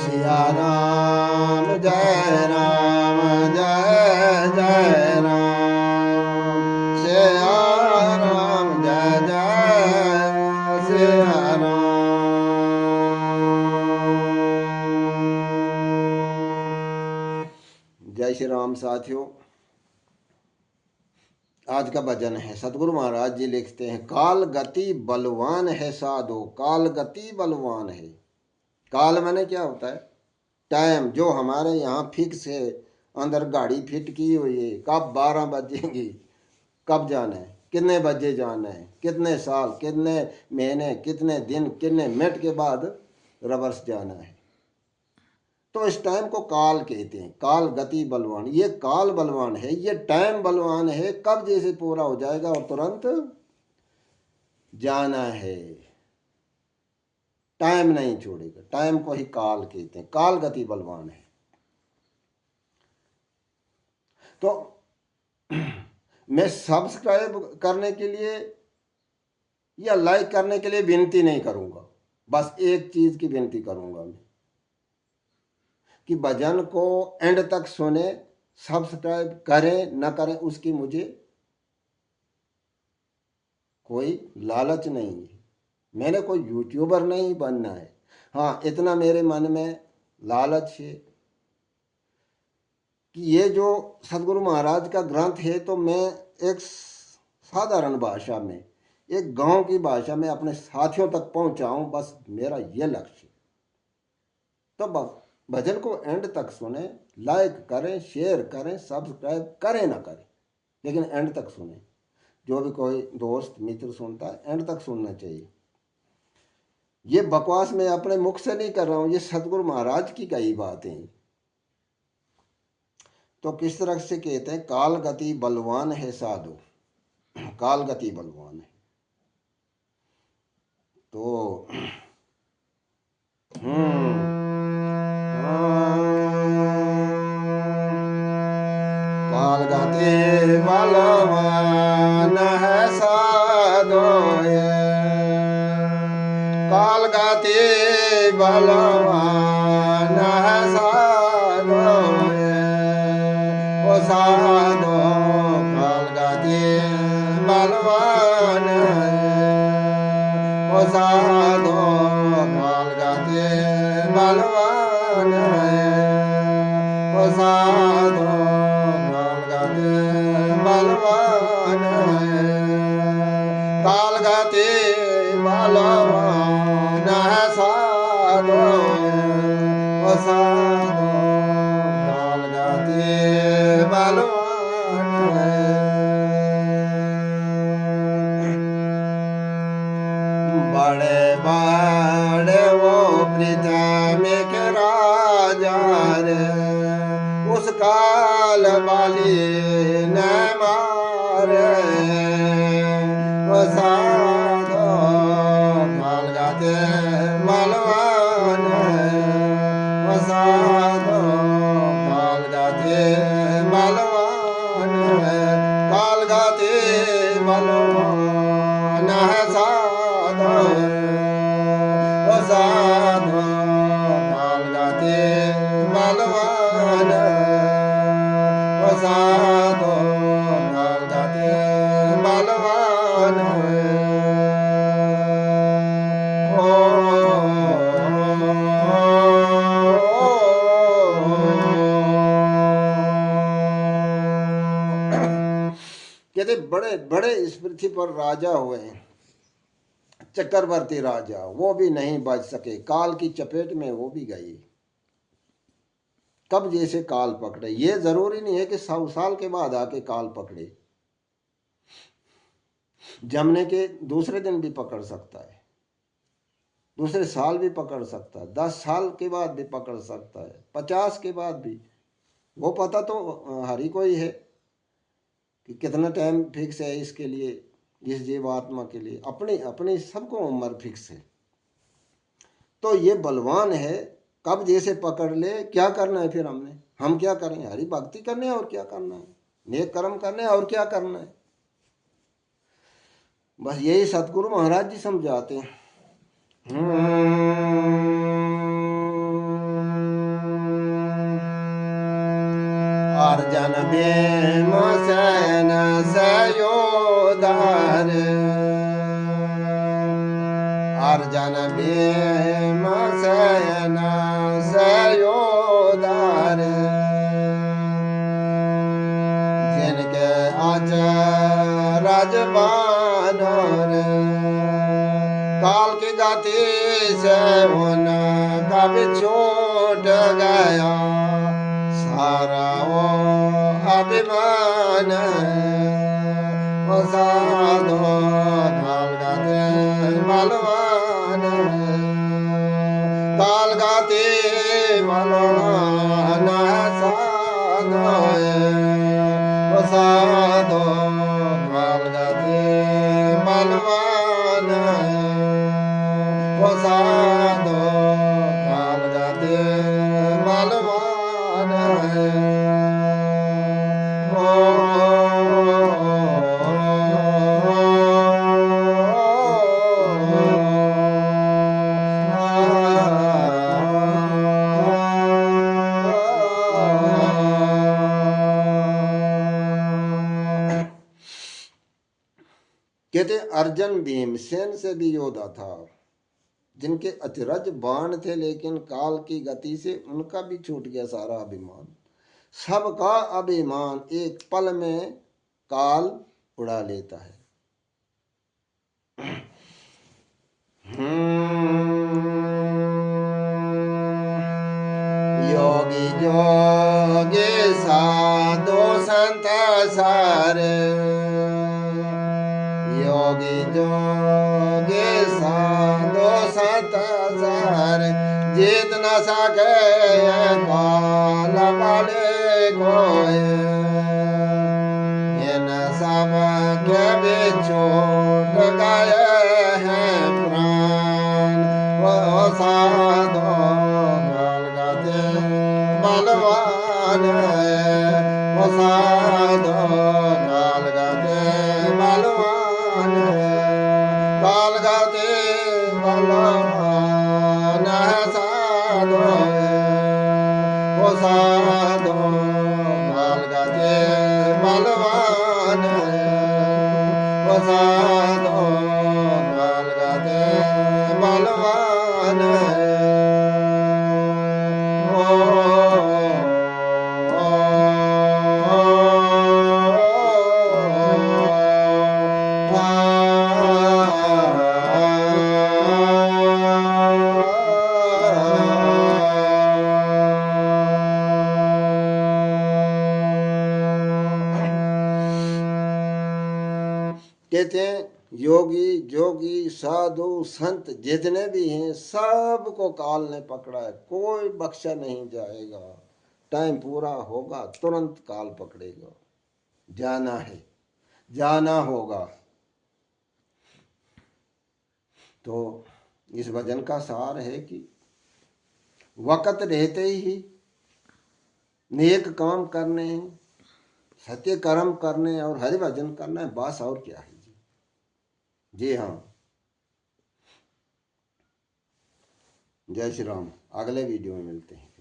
सिया राम जय राम जय जय राम सिया राम जय जय सिया राम। जय श्री राम साथियों। आज का भजन है, सतगुरु महाराज जी लिखते हैं, काल गति बलवान है साधो, काल गति बलवान है। काल माने क्या होता है? टाइम, जो हमारे यहाँ फिक्स है, अंदर गाड़ी फिट की हुई है, कब 12 बजेगी, कब जाना है, कितने बजे जाना है, कितने साल, कितने महीने, कितने दिन, कितने मिनट के बाद रिवर्स जाना है। तो इस टाइम को काल कहते हैं। काल गति बलवान, ये काल बलवान है, ये टाइम बलवान है। कब जैसे पूरा हो जाएगा और तुरंत जाना है, टाइम नहीं छोड़ेगा। टाइम को ही काल कहते हैं। काल गति बलवान है। तो मैं सब्सक्राइब करने के लिए या लाइक करने के लिए विनती नहीं करूंगा, बस एक चीज की विनती करूंगा मैं कि भजन को एंड तक सुने, सब्सक्राइब करें न करें उसकी मुझे कोई लालच नहीं है। मैंने कोई यूट्यूबर नहीं बनना है। हाँ, इतना मेरे मन में लालच है कि ये जो सतगुरु महाराज का ग्रंथ है, तो मैं एक साधारण भाषा में, एक गांव की भाषा में अपने साथियों तक पहुंचाऊं, बस मेरा ये लक्ष्य। तो भजन को एंड तक सुने, लाइक करें, शेयर करें, सब्सक्राइब करें ना करें, लेकिन एंड तक सुने। जो भी कोई दोस्त मित्र सुनता है, एंड तक सुनना चाहिए। ये बकवास मैं अपने मुख से नहीं कर रहा हूं, ये सतगुरु महाराज की कही बातें। तो किस तरह से कहते हैं, काल गति बलवान है साधु, काल गति बलवान है। तो काल गति बलवान है साधु, काल गति बलवान है साधु, ओ साधु काल गति बलवान है, ओ साधु काल गति बलवान है, ओ साधु काल गति बलवान है, काल गति बलवान है साधु, ओ साधु काल गति बलवान है। बड़े बड़े वो पृथ्वी के राजा रे, उस काल वाली न मारे, वो साधु काल गति बलवान है, वो साधु काल गति बलवान है, काल गति बलवान है साधु, ओ साधु काल गति बलवान है, ओ साधु काल गति बलवान है। कहते बड़े बड़े इस पृथ्वी पर राजा हुए हैं, चक्रवर्ती राजा, वो भी नहीं बच सके, काल की चपेट में वो भी गए। कब जैसे काल पकड़े, ये जरूरी नहीं है कि 100 साल के बाद आके काल पकड़े, जमने के दूसरे दिन भी पकड़ सकता है, दूसरे साल भी पकड़ सकता है, 10 साल के बाद भी पकड़ सकता है, 50 के बाद भी। वो पता तो हरि को ही है कि कितना टाइम फिक्स है इसके लिए, इस जीवात्मा के लिए। अपनी अपनी सबको उम्र फिक्स है। तो ये बलवान है, कब जैसे पकड़ ले। क्या करना है फिर हमने, हम क्या करें? हरि भक्ति करने है, और क्या करना है, नेक कर्म करने हैं, और क्या करना है। बस यही सतगुरु महाराज जी समझाते हैं। अर्जन भीमसेन सयोधर अर्जन भीमसेन सयोधर जिनके अचरज बानर काल की गति से उनका भी छूट गया सारा वो अभिमान वो साधो काल गति बलवान काल गति बलवान साधो वो साधो काल गति बलवान वो साधो काल गति बलवान कहते अर्जुन भीमसेन से भी योद्धा था जिनके अचरज बाण थे लेकिन काल की गति से उनका भी छूट गया सारा अभिमान सबका अभिमान एक पल में काल उड़ा लेता है। योगी जोगी साधु संत सारे योगी जोगी साधु संत सारे जीत न सके काल वाले कोई इन सब के भी छूट गए हैं प्राण वो साधु काल गति बलवान वो साधु काल गति बलवान काल गति बलवान साधु वो साधु काल गति बलवान वो साधु काल गति बलवान कहते हैं योगी जोगी साधु संत जितने भी हैं सबको काल ने पकड़ा है कोई बख्शा नहीं जाएगा टाइम पूरा होगा तुरंत काल पकड़ेगा जाना है जाना होगा। तो इस भजन का सार है कि वक़्त रहते ही नेक काम करने सत्य कर्म करने और हरि भजन करना है बस और क्या है जी हाँ। जय श्री राम। अगले वीडियो में मिलते हैं।